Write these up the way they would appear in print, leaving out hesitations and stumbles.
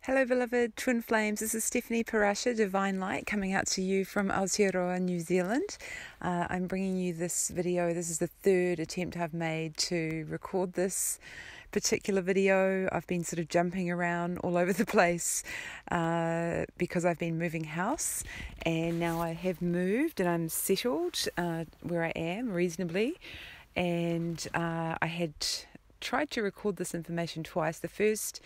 Hello beloved Twin Flames, this is Stephanie Parasha, Divine Light, coming out to you from Aotearoa, New Zealand. I'm bringing you this video. This is the third attempt I've made to record this particular video. I've been sort of jumping around all over the place because I've been moving house, and now I have moved and I'm settled where I am reasonably, and I had tried to record this information twice. The first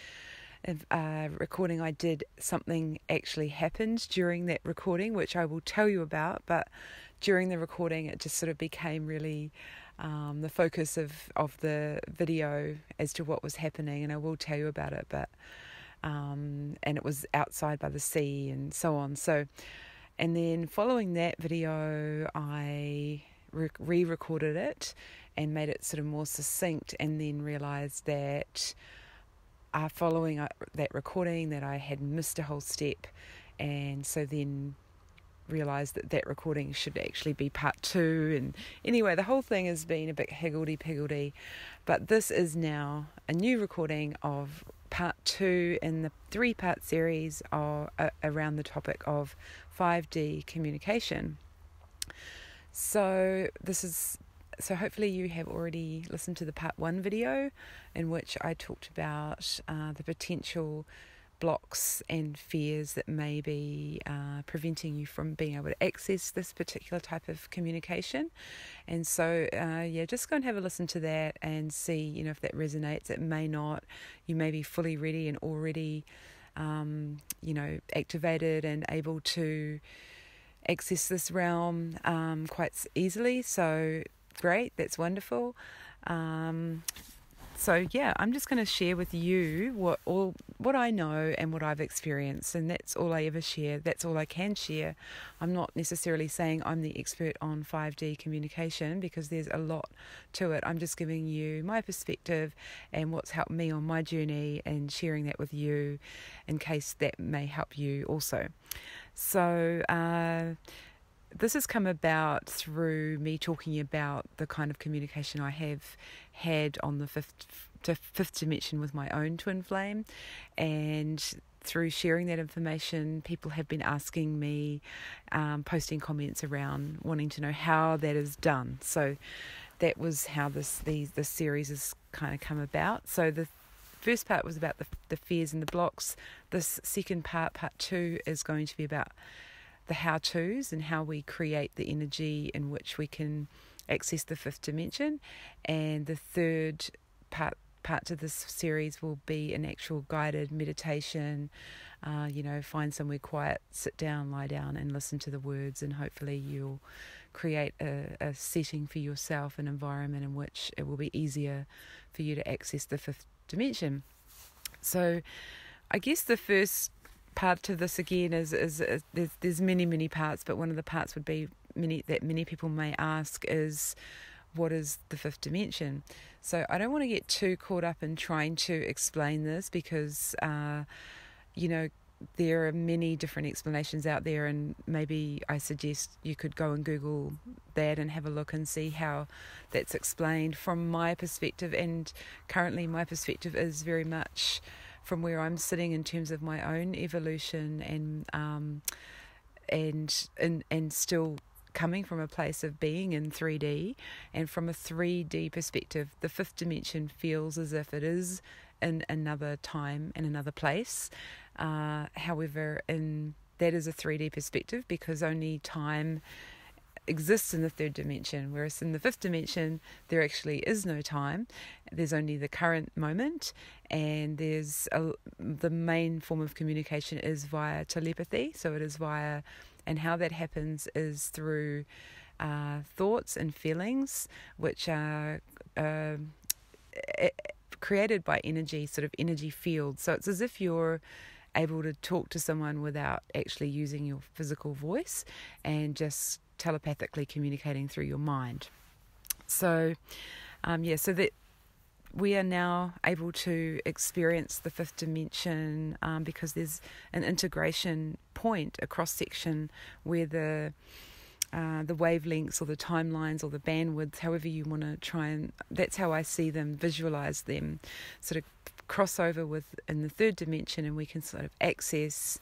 recording I did, something actually happened during that recording, which I will tell you about, but during the recording it just sort of became really the focus of the video as to what was happening, and I will tell you about it, but and it was outside by the sea and so on. So, and then following that video I re-recorded it and made it sort of more succinct, and then realised that following that recording that I had missed a whole step, and so then realised that recording should actually be part 2, and anyway the whole thing has been a bit higgledy-piggledy, but this is now a new recording of part 2 in the 3-part series around the topic of 5D communication. So hopefully you have already listened to the part 1 video, in which I talked about the potential blocks and fears that may be preventing you from being able to access this particular type of communication. And so just go and have a listen to that and see if that resonates. It may not. You may be fully ready and already activated and able to access this realm quite easily. So great, that's wonderful. I'm just going to share with you what I know and what I've experienced, and that's all I ever share. That's all I can share. I'm not necessarily saying I'm the expert on 5D communication, because there's a lot to it. I'm just giving you my perspective and what's helped me on my journey, and sharing that with you in case that may help you also. So this has come about through me talking about the kind of communication I have had on the fifth dimension with my own twin flame, and through sharing that information, people have been asking me, posting comments around wanting to know how that is done. So that was how this series has kind of come about. So the first part was about the fears and the blocks. This second part 2, is going to be about the how-tos and how we create the energy in which we can access the 5th dimension. And the third part to this series will be an actual guided meditation. Find somewhere quiet, sit down, lie down, and listen to the words, and hopefully you'll create a setting for yourself, an environment in which it will be easier for you to access the 5th dimension. So I guess the first part to this again is there's many parts, but one of the parts would be many people may ask is, what is the 5th dimension? So I don't want to get too caught up in trying to explain this, because there are many different explanations out there, and maybe I suggest you could go and Google that and have a look and see how that's explained from my perspective. And currently my perspective is very much from where I'm sitting in terms of my own evolution, and still coming from a place of being in 3D. And from a 3D perspective, the 5th dimension feels as if it is in another time and another place. However, that is a 3D perspective, because only time exists in the 3rd dimension, whereas in the 5th dimension there actually is no time. There's only the current moment, and there's the main form of communication is via telepathy. So it is via, and how that happens is through thoughts and feelings, which are created by energy, sort of energy fields. So it's as if you're able to talk to someone without actually using your physical voice, and just telepathically communicating through your mind. So so that we are now able to experience the 5th dimension because there's an integration point, a cross section, where the wavelengths or the timelines or the bandwidth, however you want to try and, that's how I see them, visualize them, sort of cross over with in the third dimension, and we can sort of access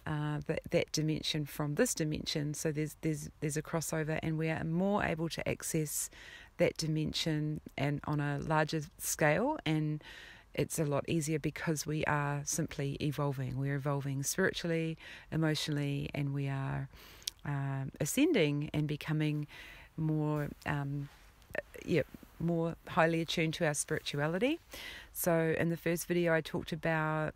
that dimension from this dimension. So there's a crossover, and we are more able to access that dimension and on a larger scale, and it's a lot easier because we are simply evolving. We're evolving spiritually, emotionally, and we are ascending and becoming more more highly attuned to our spirituality. So in the first video I talked about,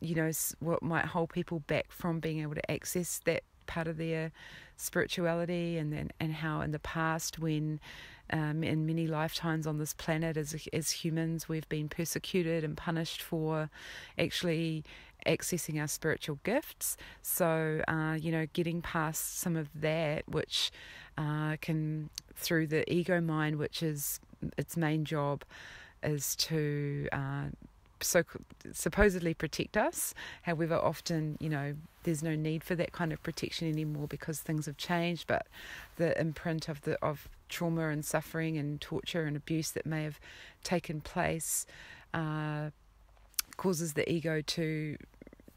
you know, what might hold people back from being able to access that part of their spirituality, and how in the past, when in many lifetimes on this planet as humans, we've been persecuted and punished for actually accessing our spiritual gifts. So getting past some of that, which can, through the ego mind, which is its main job is to supposedly protect us. However, often, there's no need for that kind of protection anymore because things have changed, but the imprint of trauma and suffering and torture and abuse that may have taken place causes the ego to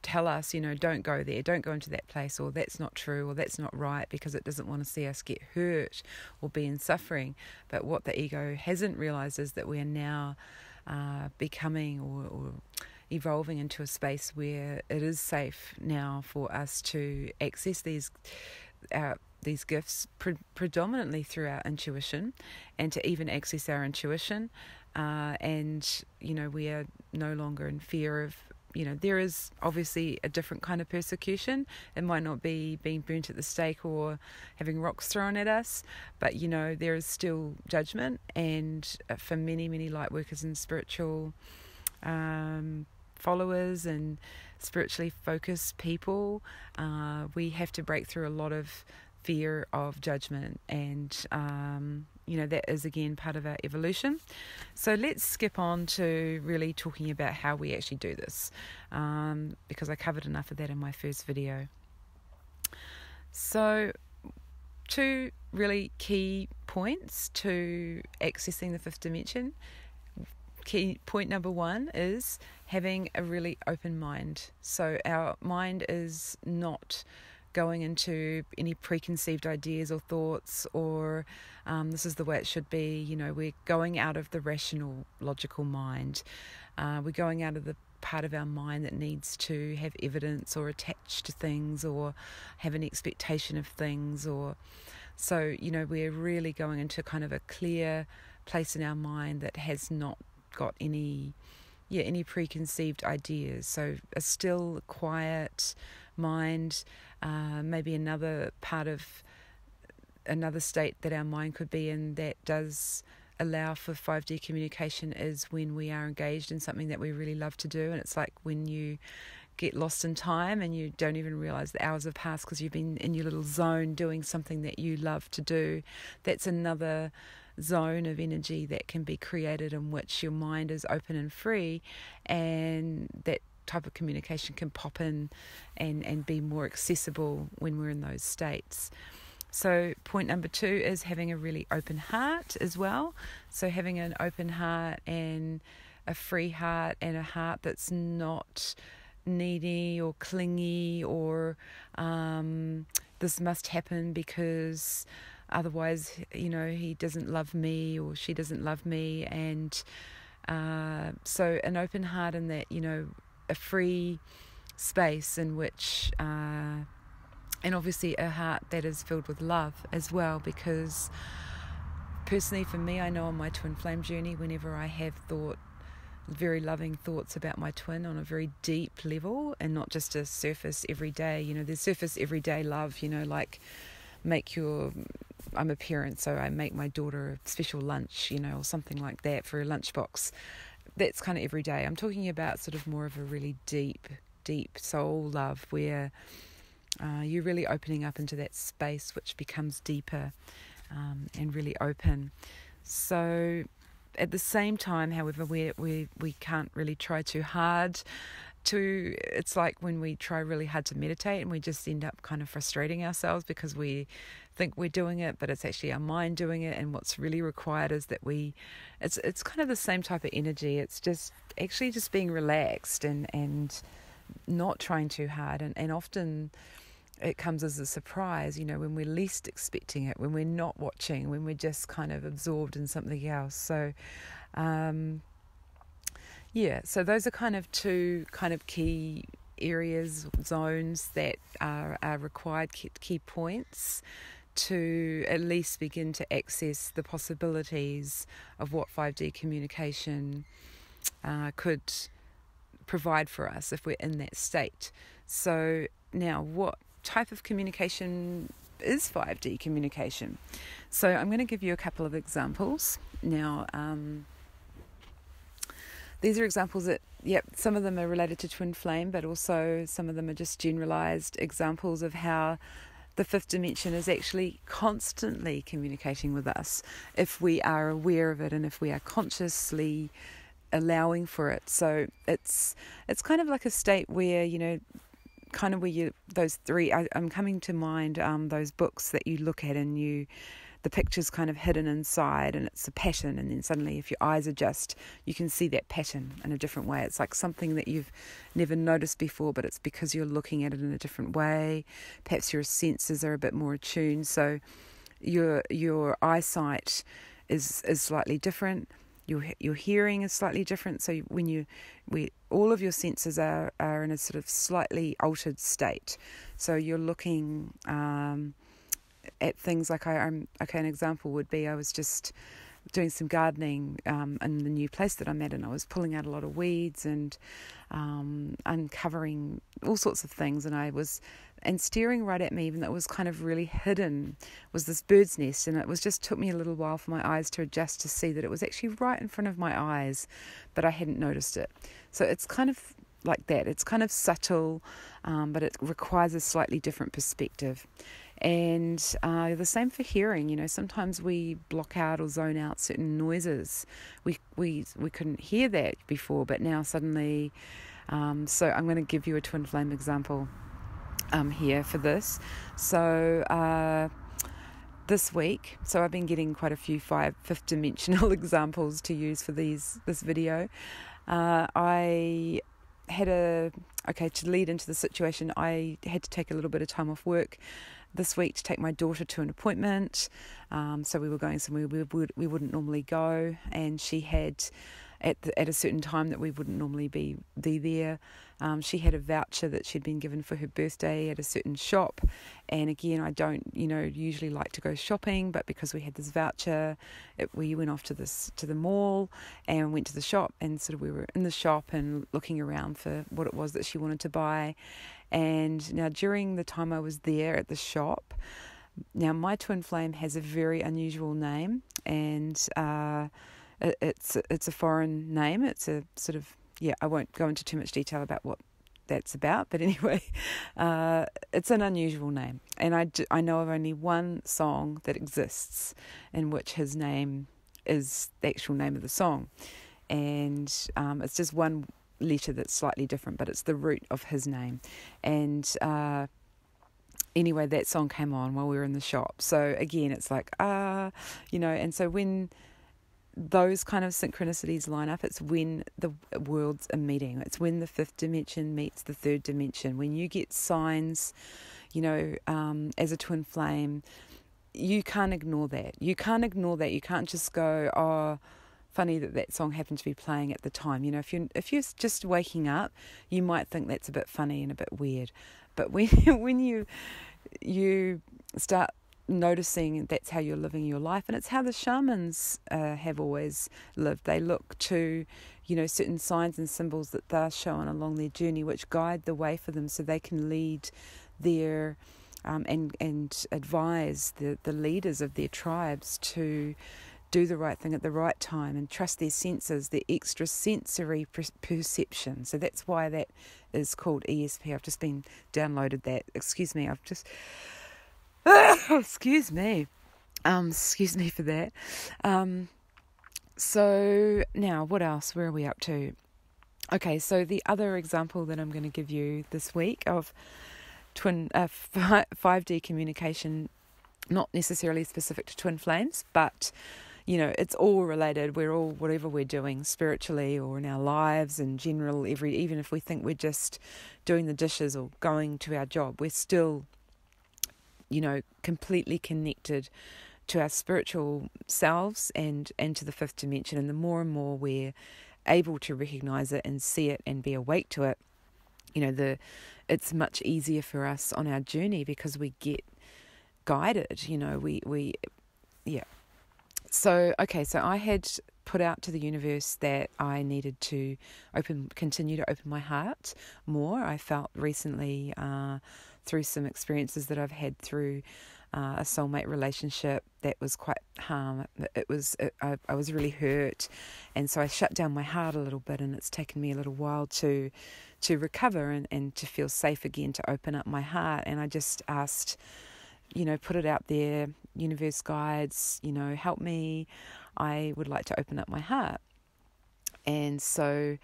tell us, don't go there, don't go into that place, or that's not true, or that's not right, because it doesn't want to see us get hurt or be in suffering. But what the ego hasn't realized is that we are now becoming or evolving into a space where it is safe now for us to access these gifts predominantly through our intuition, and to even access our intuition, and we are no longer in fear of, there is obviously a different kind of persecution. It might not be being burnt at the stake or having rocks thrown at us, but there is still judgment. And for many, many light workers and spiritual followers and spiritually focused people, we have to break through a lot of fear of judgment, and that is again part of our evolution. So let's skip on to really talking about how we actually do this, because I covered enough of that in my first video. So 2 really key points to accessing the fifth dimension. Key point number 1 is having a really open mind. So our mind is not going into any preconceived ideas or thoughts, or this is the way it should be. We're going out of the rational, logical mind. We're going out of the part of our mind that needs to have evidence or attach to things or have an expectation of things. So we're really going into kind of a clear place in our mind that has not got any preconceived ideas. So a still, quiet mind. Maybe another state that our mind could be in that does allow for 5D communication is when we are engaged in something that we really love to do. And it's like when you get lost in time and you don't even realize the hours have passed because you've been in your little zone doing something that you love to do. That's another zone of energy that can be created in which your mind is open and free, and that type of communication can pop in and be more accessible when we're in those states. So point number 2 is having a really open heart as well. So having an open heart and a free heart, and a heart that's not needy or clingy or this must happen because otherwise he doesn't love me or she doesn't love me. And so an open heart in that, a free space in which and obviously a heart that is filled with love as well, because personally for me, I know on my twin flame journey, whenever I have thought very loving thoughts about my twin on a very deep level and not just a surface everyday, there's surface everyday love, like I'm a parent, so I make my daughter a special lunch, or something like that for a lunchbox. That's kind of every day. I'm talking about sort of more of a really deep soul love where you're really opening up into that space which becomes deeper and really open. So at the same time, however, we can't really try too hard it's like when we try really hard to meditate and we just end up kind of frustrating ourselves because we think we're doing it, but it's actually our mind doing it. And what's really required is that it's kind of the same type of energy. It's just actually just being relaxed and not trying too hard. And often it comes as a surprise, when we're least expecting it, when we're not watching, when we're just kind of absorbed in something else. So, so those are kind of two kind of key areas, zones that are required, key points to at least begin to access the possibilities of what 5D communication could provide for us if we're in that state. So now, what type of communication is 5D communication? So I'm going to give you a couple of examples. Now, these are examples that, some of them are related to twin flame, but also some of them are just generalized examples of how the fifth dimension is actually constantly communicating with us if we are aware of it and if we are consciously allowing for it. So it's kind of like a state where, kind of where those three, I'm coming to mind those books that you look at and the picture's kind of hidden inside and it's a pattern, and then suddenly if your eyes adjust you can see that pattern in a different way. It's like something that you've never noticed before, but it's because you're looking at it in a different way. Perhaps your senses are a bit more attuned, so your eyesight is slightly different. Your hearing is slightly different. So all of your senses are in a sort of slightly altered state. So you're looking at things like an example would be, I was just doing some gardening in the new place that I'm at, and I was pulling out a lot of weeds and uncovering all sorts of things, and staring right at me, even though it was kind of really hidden, was this bird's nest, and it took me a little while for my eyes to adjust to see that it was actually right in front of my eyes, but I hadn't noticed it. So it's kind of like that. It's kind of subtle, but it requires a slightly different perspective. And the same for hearing. Sometimes we block out or zone out certain noises. We couldn't hear that before, but now suddenly. So I'm going to give you a twin flame example here for this. So this week, so I've been getting quite a few fifth dimensional examples to use for this video. I had to lead into the situation, I had to take a little bit of time off work this week to take my daughter to an appointment. So we were going somewhere we wouldn't normally go, and she had at a certain time that we wouldn't normally be there. She had a voucher that she'd been given for her birthday at a certain shop, and again, I don't usually like to go shopping, but because we had this voucher, we went off to the mall and went to the shop, and sort of we were in the shop and looking around for what it was that she wanted to buy. And now during the time I was there at the shop, now my twin flame has a very unusual name, and it's a foreign name. It's a sort of, I won't go into too much detail about what that's about, but anyway, it's an unusual name, and I know of only one song that exists in which his name is the actual name of the song, and it's just one letter that's slightly different, but it's the root of his name. And anyway, that song came on while we were in the shop. So again, it's like and so when those kind of synchronicities line up, it's when the worlds are meeting. It's when the fifth dimension meets the third dimension. When you get signs, as a twin flame, you can't ignore that. You can't just go, oh, funny that song happened to be playing at the time. If you're just waking up, you might think that's a bit funny and a bit weird. But when you start noticing that's how you're living your life, and it's how the shamans have always lived. They look to certain signs and symbols that they're shown along their journey, which guide the way for them, so they can lead their and advise the leaders of their tribes to do the right thing at the right time and trust their senses, their extrasensory perception. So that's why that is called ESP. I've just been downloaded that. Excuse me. Excuse me for that. So now what else? Where are we up to? Okay, so the other example that I'm going to give you this week of 5D communication, not necessarily specific to twin flames, but it's all related. We're all, whatever we're doing spiritually or in our lives in general, even if we think we're just doing the dishes or going to our job, we're still, completely connected to our spiritual selves and to the fifth dimension. And the more and more we're able to recognize it and see it and be awake to it, it's much easier for us on our journey because we get guided. So I had put out to the universe that I needed to continue to open my heart more. I felt recently through some experiences that I've had through a soulmate relationship that was quite I was really hurt, and so I shut down my heart a little bit, and it's taken me a little while to recover and to feel safe again, to open up my heart. And I just asked, put it out there, universe guides, help me. I would like to open up my heart. And so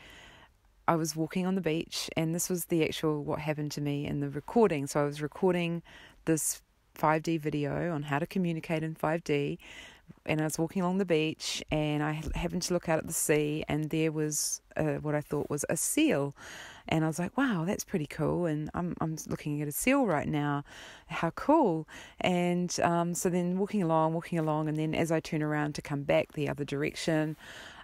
I was walking on the beach, and this was the actual what happened to me in the recording. So I was recording this 5D video on how to communicate in 5D, and I was walking along the beach, and I happened to look out at the sea, and there was what I thought was a seal. And I was like, wow, that's pretty cool. And I'm looking at a seal right now. How cool. And so then walking along, and then as I turn around to come back the other direction,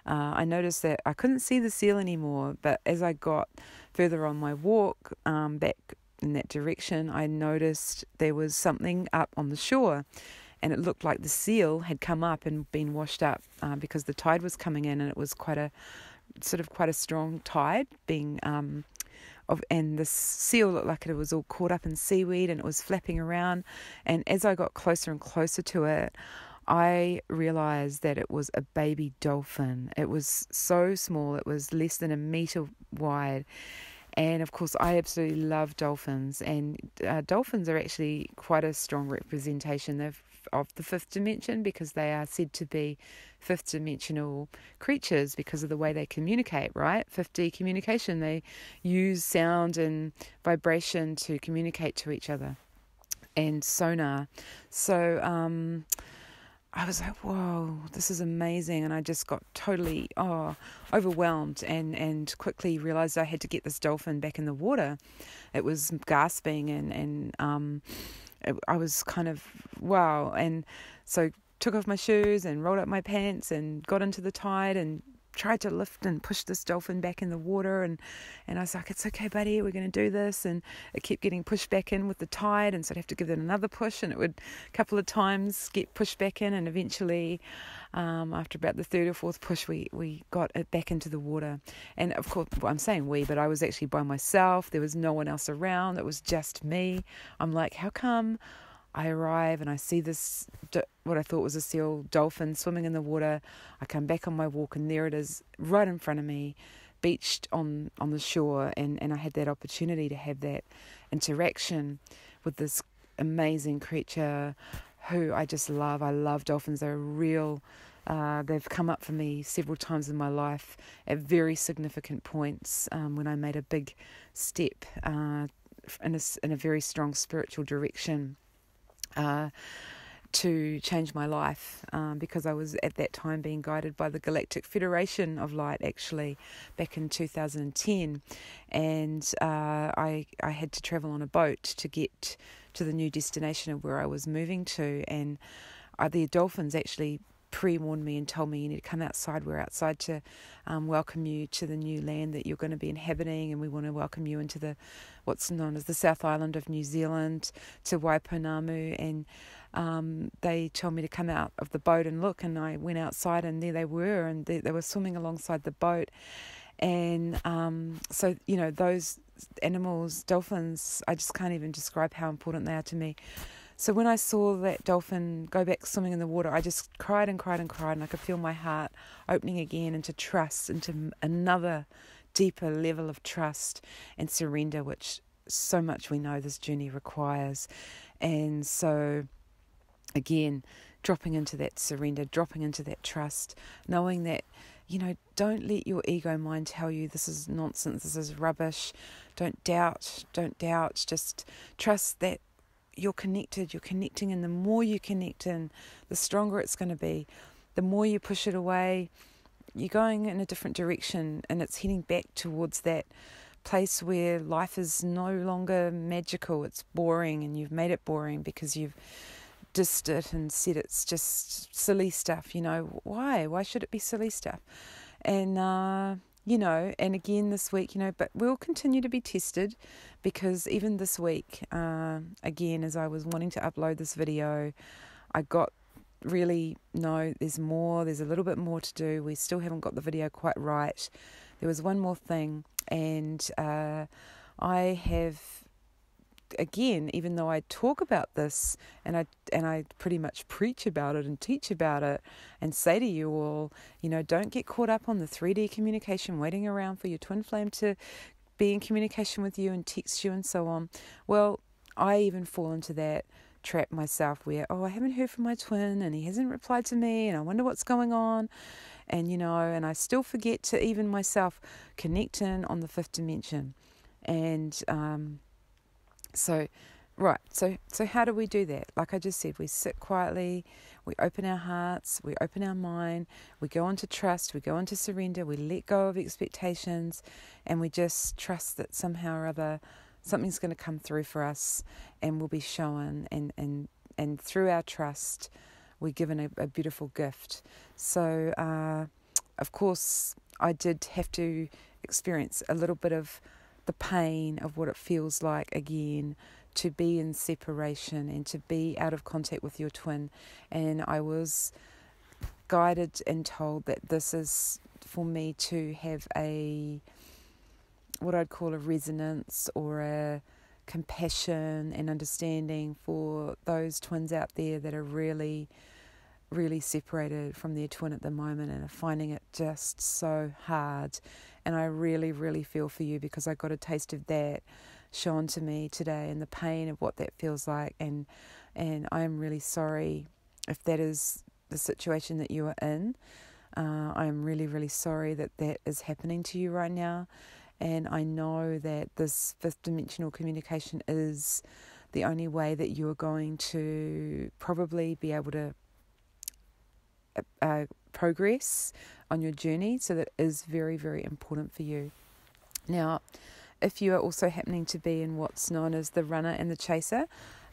I noticed that I couldn't see the seal anymore. But as I got further on my walk back in that direction, I noticed there was something up on the shore. And it looked like the seal had come up and been washed up because the tide was coming in, and it was quite a strong tide and the seal looked like it was all caught up in seaweed, and it was flapping around. And as I got closer and closer to it, I realized that it was a baby dolphin. It was so small, it was less than a meter wide. And of course, I absolutely love dolphins, and dolphins are actually quite a strong representation of the fifth dimension, because they are said to be fifth dimensional creatures because of the way they communicate, right? 5D communication, they use sound and vibration to communicate to each other, and sonar. So I was like, whoa, this is amazing. And I just got totally overwhelmed and quickly realized I had to get this dolphin back in the water. It was gasping and I was kind of, wow. And so took off my shoes and rolled up my pants and got into the tide and tried to lift and push this dolphin back in the water, and I was like, it's okay, buddy, we're going to do this. And it kept getting pushed back in with the tide, and so I'd have to give it another push, and it would a couple of times get pushed back in, and eventually after about the third or fourth push we got it back into the water. And of course, well, I'm saying we, but I was actually by myself. There was no one else around. It was just me. I'm like, how come I arrive and I see this, what I thought was a seal dolphin swimming in the water. I come back on my walk, and there it is right in front of me, beached on the shore. And I had that opportunity to have that interaction with this amazing creature who I just love. I love dolphins. They're real. They've come up for me several times in my life at very significant points when I made a big step in a very strong spiritual direction. To change my life, because I was at that time being guided by the Galactic Federation of Light, actually, back in 2010, and I had to travel on a boat to get to the new destination of where I was moving to, and the dolphins actually pre-warned me and told me, you need to come outside. We're outside to welcome you to the new land that you're going to be inhabiting, and we want to welcome you into what's known as the South Island of New Zealand, to Waiponamu. And they told me to come out of the boat and look, and I went outside, and there they were, and they were swimming alongside the boat. And so, those animals, dolphins, I just can't even describe how important they are to me. So when I saw that dolphin go back swimming in the water, I just cried and cried and cried, and I could feel my heart opening again into trust, into another deeper level of trust and surrender, which so much we know this journey requires. And so, again, dropping into that surrender, dropping into that trust, knowing that don't let your ego mind tell you this is nonsense, this is rubbish. Don't doubt, just trust that you're connecting, and the more you connect in, the stronger it's going to be. The more you push it away, you're going in a different direction, and it's heading back towards that place where life is no longer magical, it's boring, and you've made it boring because you've dissed it and said it's just silly stuff. Why should it be silly stuff? And and again this week, but we'll continue to be tested, because even this week, again, as I was wanting to upload this video, I got really, no, there's a little bit more to do. We still haven't got the video quite right. There was one more thing, and I have, again, even though I talk about this and I pretty much preach about it and teach about it and say to you all, don't get caught up on the 3D communication, waiting around for your twin flame to be in communication with you and text you and so on. Well, I even fall into that trap myself where, I haven't heard from my twin and he hasn't replied to me and I wonder what's going on. And, and I still forget to even myself connect in on the fifth dimension. And So how do we do that? Like I just said, we sit quietly, we open our hearts, we open our mind, we go into trust, we go into surrender, we let go of expectations, and we just trust that somehow or other something's going to come through for us and we'll be shown, and through our trust we're given a beautiful gift. So of course I did have to experience a little bit of the pain of what it feels like again to be in separation and to be out of contact with your twin. And I was guided and told that this is for me to have what I'd call a resonance or a compassion and understanding for those twins out there that are really, really separated from their twin at the moment and are finding it just so hard. And I really, really feel for you, because I got a taste of that shown to me today and the pain of what that feels like. And I am really sorry if that is the situation that you are in. I am really, really sorry that is happening to you right now. And I know that this fifth dimensional communication is the only way that you are going to probably be able to progress on your journey. So that is very, very important for you. Now, if you are also happening to be in what's known as the runner and the chaser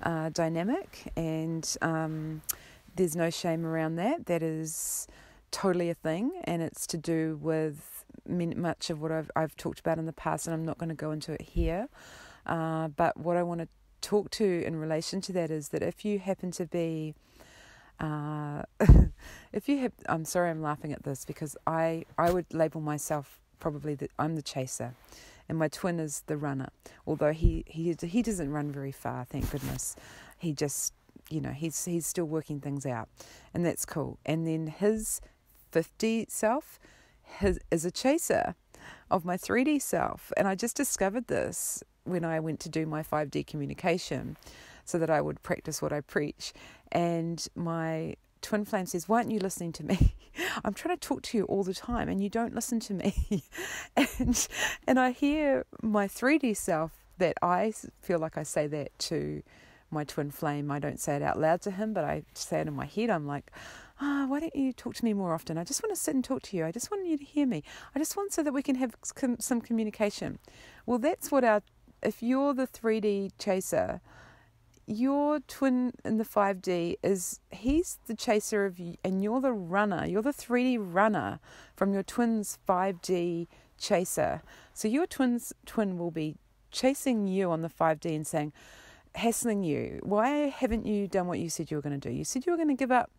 dynamic, and there's no shame around that is totally a thing, and it's to do with much of what I've talked about in the past, and I'm not going to go into it here. But what I want to talk to in relation to that is that if you happen to be I'm sorry I'm laughing at this, because I would label myself probably that I'm the chaser and my twin is the runner, although he doesn't run very far, thank goodness. He just, he's still working things out, and that's cool. And then his 5D self is a chaser of my 3D self, and I just discovered this when I went to do my 5D communication so that I would practice what I preach. And my twin flame says, why aren't you listening to me? I'm trying to talk to you all the time and you don't listen to me. and I hear my 3D self, that I feel like I say that to my twin flame. I don't say it out loud to him, but I say it in my head. I'm like, why don't you talk to me more often? I just want to sit and talk to you. I just want you to hear me. I just want so that we can have some communication. Well, that's what if you're the 3D chaser, your twin in the 5D he's the chaser of you, and you're the runner. You're the 3D runner from your twin's 5D chaser. So your twin will be chasing you on the 5D and saying, hassling you, why haven't you done what you said you were going to do? You said you were going to give up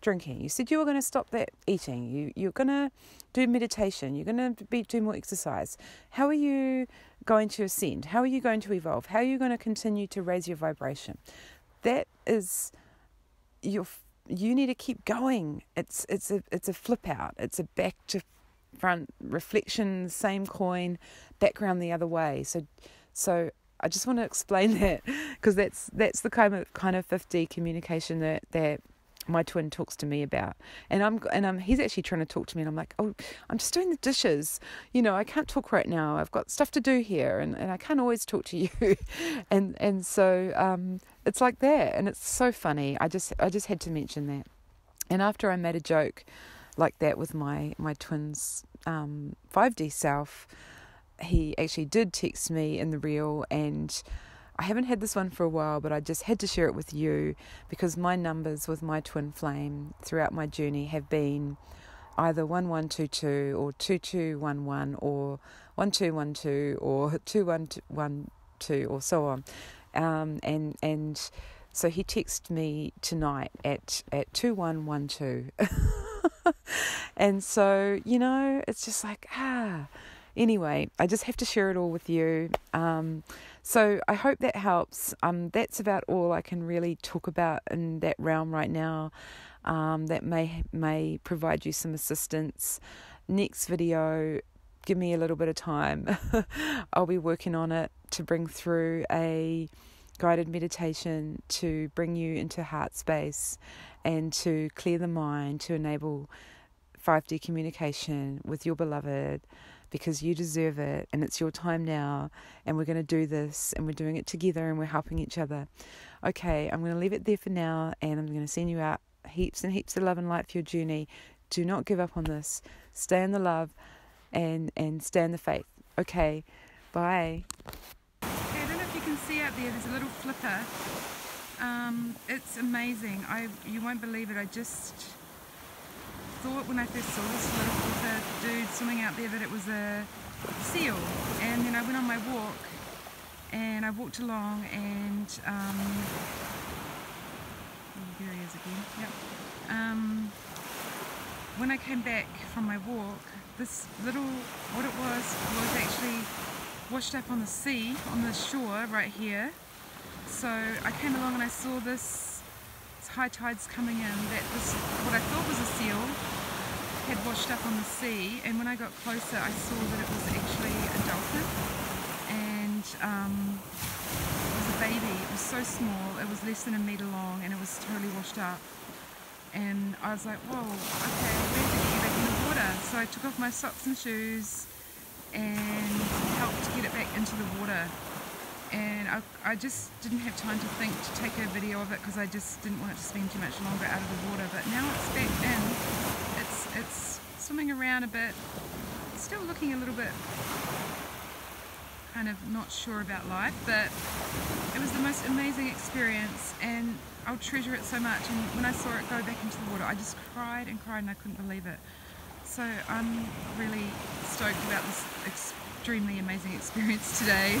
drinking. You said you were going to stop that eating. You're going to do meditation. You're going to do more exercise. How are you going to ascend? How are you going to evolve? How are you going to continue to raise your vibration? That is you need to keep going. It's a flip out. It's a back to front reflection, same coin, background the other way. So I just want to explain that, because that's the kind of 5D communication that my twin talks to me about, and he's actually trying to talk to me, and I'm like, oh, I'm just doing the dishes, I can't talk right now, I've got stuff to do here, and I can't always talk to you. and so it's like that, and it's so funny. I just had to mention that. And after I made a joke like that with my twin's 5D self, he actually did text me in the real, and I haven't had this one for a while, but I just had to share it with you because my numbers with my twin flame throughout my journey have been either 1122 or 2211 or 1212 or 2112 or so on. And so he texted me tonight at 2112. And so, it's just like, anyway, I just have to share it all with you. So I hope that helps. That's about all I can really talk about in that realm right now. That may provide you some assistance. Next video, give me a little bit of time. I'll be working on it to bring through a guided meditation to bring you into heart space and to clear the mind, to enable 5D communication with your beloved, because you deserve it, and it's your time now, and we're going to do this, and we're doing it together, and we're helping each other. Okay, I'm going to leave it there for now, and I'm going to send you out heaps and heaps of love and light for your journey. Do not give up on this. Stay in the love and stay in the faith. Okay, bye. Okay, I don't know if you can see out there's a little flipper. It's amazing. You won't believe it. I just thought when I first saw this little flipper dude swimming out there that it was a seal, and then I went on my walk and I walked along, and there he is again. Yep. When I came back from my walk, this little, what it was actually washed up on the sea, on the shore right here. So I came along and I saw this high tides coming in, that this, what I thought was a seal, had washed up on the sea, and when I got closer I saw that it was actually a dolphin, and it was a baby. It was so small, it was less than a metre long, and it was totally washed up. And I was like, whoa, okay, where did it get back in the water? So I took off my socks and shoes and helped get it back into the water. And I just didn't have time to think to take a video of it because I just didn't want it to spend too much longer out of the water. But now it's back in. It's swimming around a bit, still looking a little bit kind of not sure about life, but it was the most amazing experience, and I'll treasure it so much. And when I saw it go back into the water, I just cried and cried, and I couldn't believe it. So I'm really stoked about this extremely amazing experience today.